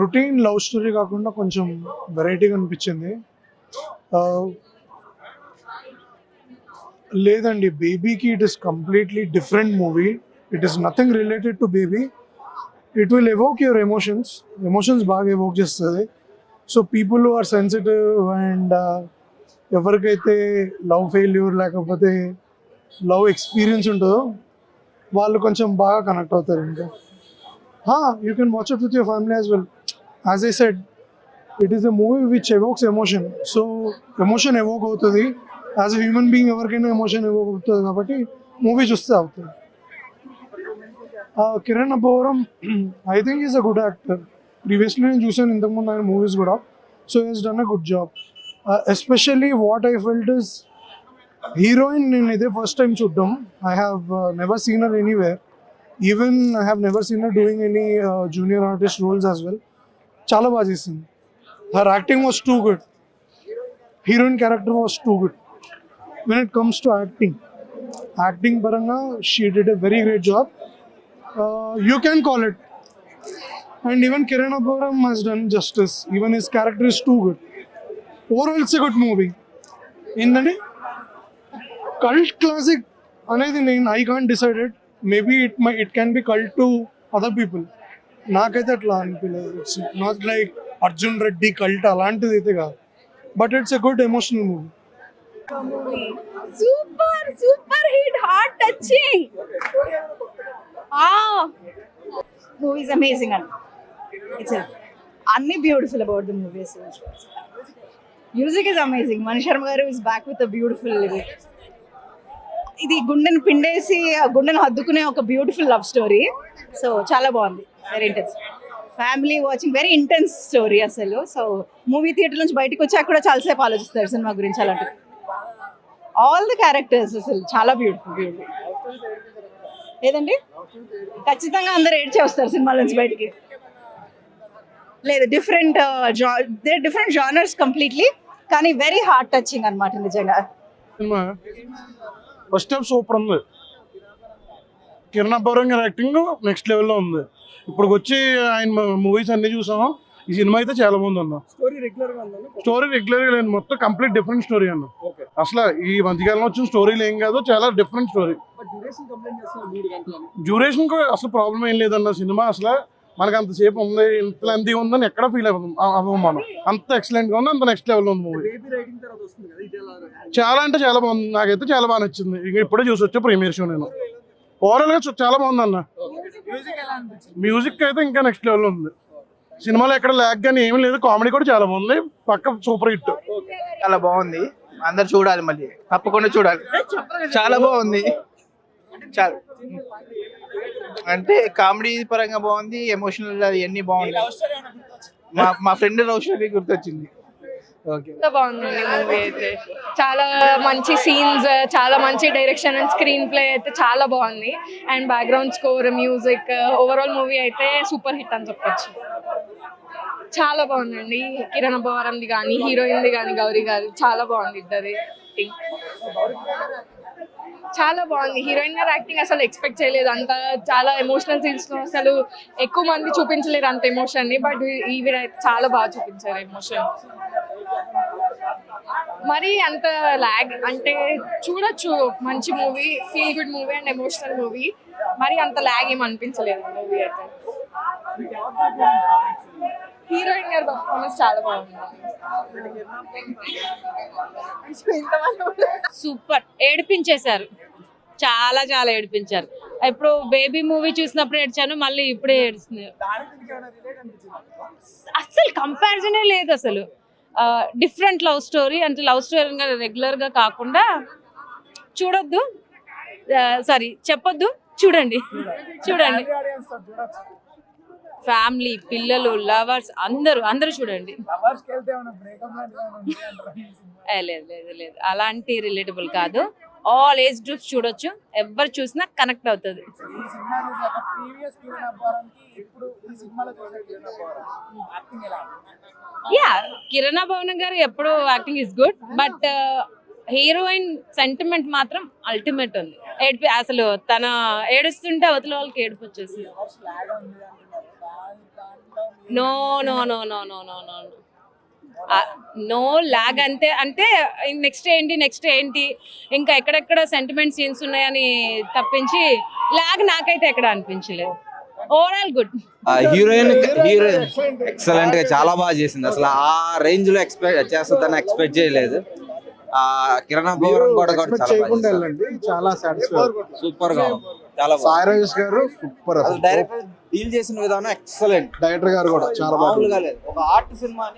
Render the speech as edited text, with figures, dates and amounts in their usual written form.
Routine love story కాకుండా కొంచెం వెరైటీగా అనిపించింది. లేదండి, బేబీకి it is completely different movie. It is nothing related to baby. It will evoke your emotions బాగా ఎవోక్ చేస్తుంది. So people who are sensitive and ఎవరికైతే లవ్ ఫెయిల్యూర్ లేకపోతే లవ్ ఎక్స్పీరియన్స్ ఉంటుందో వాళ్ళు కొంచెం బాగా కనెక్ట్ అవుతారు. ఇంకా you can watch it with your family as well. As I said, it is a movie which evokes emotion. So emotion evoke అవుతుంది. As a human being ఎవరికైనా emotion evoke అవుతుంది కాబట్టి మూవీ చూస్తే అవుతుంది. Kiran Abbavaram I think is a good actor. Previously నేను చూసాను ఇంతకుముందు ఆయన మూవీస్ కూడా. So he's done a good job. Especially what I felt is heroine నేను ఇదే ఫస్ట్ టైం చూడడం. I have never seen her anywhere. Even I have never seen her doing any junior artist roles as well. చాలా బాగా చేసింది. Her acting was too good. Heroine character was too good. When it comes to acting పరంగా she did a very great job. You can call it. And even Kiran Abbaram has done justice. Even his character is too good. Overall, it's a good movie. ఏంటంటే cult classic అనేది I can't decide it. Maybe it can be cult to other people. నాకైతే అట్లా అనిపించలేదు. It's not like Arjun Reddy cult అలాంటిది అయితే కాదు. But it's a good emotional movie. Super hit, heart touching. Movie is amazing and it's only beautiful about the movie. Music is amazing. Mani Sharma garu is back with a beautiful lyric. ఇది గుండెను పిండేసి గుండెను హద్దుకునే ఒక beautiful love story. So చాలా బాగుంది. Very intense family watching, very intense story అసలు. So movie theatre నుంచి బయటకు వచ్చాక కూడా చాలాసేపు ఆలోచిస్తారు సినిమా గురించి. అలాంటి ఆల్ ది క్యారెక్టర్స్ అసలు చాలా బ్యూటిఫుల్. లేదండి, ఖచ్చితంగా అందరు ఏడ్చే వస్తారు సినిమా నుంచి బయటికి. లేదు, డిఫరెంట్ జానర్స్ కంప్లీట్లీ, కానీ వెరీ హార్ట్ టచింగ్ అనమాట నిజంగా. సినిమా ఫస్ట్ హాఫ్ సూపర్ ఉంది. కిరణ్ అబ్బవరం గారి యాక్టింగ్ నెక్స్ట్ లెవెల్లో ఉంది. ఇప్పుడు వచ్చి ఆయన మూవీస్ అన్ని చూసాము. ఈ సినిమా అయితే చాలా బాగుంది అన్న. స్టోరీ రెగ్యులర్గా లేదు, మొత్తం కంప్లీట్ డిఫరెంట్ స్టోరీ అన్న. అసలు ఈ మధ్యకాలంలో వచ్చిన స్టోరీలు ఏం కాదు, చాలా డిఫరెంట్ స్టోరీ. డ్యూరేషన్ అసలు ప్రాబ్లం ఏం లేదన్న. సినిమా అసలు మనకు అంతసేపు ఉంది, ఇంత లెంతీ ఉందని ఎక్కడ ఫీల్ అవ్వము మనం. అంత ఎక్సలెంట్ గా ఉంది, అంత నెక్స్ట్ లెవెల్ ఉంది మూవీ. చాలా అంటే చాలా బాగుంది. నాకైతే చాలా బాగా నచ్చింది. ఇంకా ఇప్పుడే చూసి వచ్చే ప్రీమియర్ షో నేను. ఓవరాల్ గా చాలా బాగుంది అన్న. మ్యూజిక్ అయితే ఇంకా నెక్స్ట్ లెవెల్ ఉంది. సినిమాలో ఎక్కడ ల్యాగ్ కానీ ఏమీ లేదు. కామెడీ కూడా చాలా బాగుంది. పక్క సూపర్ హిట్. చాలా బాగుంది. అందరు చూడాలి, మళ్ళీ తప్పకుండా చూడాలి. చాలా బాగుంది. చాలా అంటే కామెడీ పరంగా బాగుంది, ఎమోషనల్ అవన్నీ బాగుంది. మా ఫ్రెండ్ లవ్ స్టోరీ గుర్తొచ్చింది. బాగుందండి మూవీ అయితే. చాలా మంచి సీన్స్, చాలా మంచి డైరెక్షన్ అండ్ స్క్రీన్ ప్లే అయితే చాలా బాగుంది. And background score, music, overall movie అయితే సూపర్ హిట్ అని చెప్పొచ్చు. చాలా బాగుందండి. కిరణ్ అబ్బవరంది కానీ, హీరోయిన్ది కానీ, గౌరీ గారు చాలా బాగుంది. ఇద్దరి యాక్టింగ్ చాలా బాగుంది. హీరోయిన్ గారు యాక్టింగ్ అసలు ఎక్స్పెక్ట్ చేయలేదు. అంత చాలా ఎమోషనల్ సీన్స్ లో అసలు ఎక్కువ మంది చూపించలేరు అంత ఎమోషన్ ని. బట్ ఈవిడ చాలా బాగా చూపించారు ఎమోషన్. మరి అంత లాగ్ అంటే చూడొచ్చు, మంచి movie, feel good movie and emotional movie. మరి అంత లాగ్ ఏం అనిపించలేదు మూవీ అయితే. హీరోయిన్ గారి పర్ఫార్మెన్స్ చాలా బాగుంది. సూపర్ ఏడిపించేశారు. చాలా చాలా ఏడిపించారు. ఇప్పుడు బేబీ మూవీ చూసినప్పుడు ఏడ్చాను, మళ్ళీ ఇప్పుడే ఏడుస్తున్నారు. అసలు కంపారిజనే లేదు. అసలు డిఫరెంట్ లవ్ స్టోరీ. అంటే లవ్ స్టోరీ రెగ్యులర్ గా కాకుండా చూడొద్దు, సారీ చెప్పొద్దు, చూడండి. ఫ్యామిలీ, పిల్లలు, లవర్స్ అందరూ చూడండి. లేదు, అలాంటి రిలేటబుల్ కాదు. ఆల్ ఏజ్ గ్రూప్స్ చూడొచ్చు. ఎవరు చూసినా కనెక్ట్ అవుతుంది. యా, కిరణ్ అబ్బవరం గారు ఎప్పుడు acting is good. But heroine sentiment మాత్రం అల్టిమేట్ ఉంది. అసలు తన ఏడుస్తుంటే అవతల వాళ్ళకి ఏడుపు వచ్చేసి no no no no no no no no లాగ్ అంతే. అంటే నెక్స్ట్ ఏంటి ఇంకా ఎక్కడెక్కడ సెంటిమెంట్ సీన్స్ ఉన్నాయని తప్పించి లాగ్ నాకైతే ఎక్కడ అనిపించలేదు. Overall good. హీరోయిన్ ఎక్సలెంట్ గా చాలా బాగా చేసింది. అసలు ఆ రేంజ్ లో ఎక్స్పెక్ట్ చేస్తుందని ఎక్స్పెక్ట్ చేయలేదు. కిరణ్ అబ్బవరం కూడా చేయకుండా వెళ్ళండి, చాలా సాటిస్ఫై. సూపర్ గా ఉంది. చాలా సాయి రాజేష్ గారు సూపర్. డైరెక్టర్ డీల్ చేసిన విధానం ఎక్సలెంట్. డైరెక్టర్ గారు కూడా చాలా బాగుంది. ఒక ఆర్ట్ సినిమాని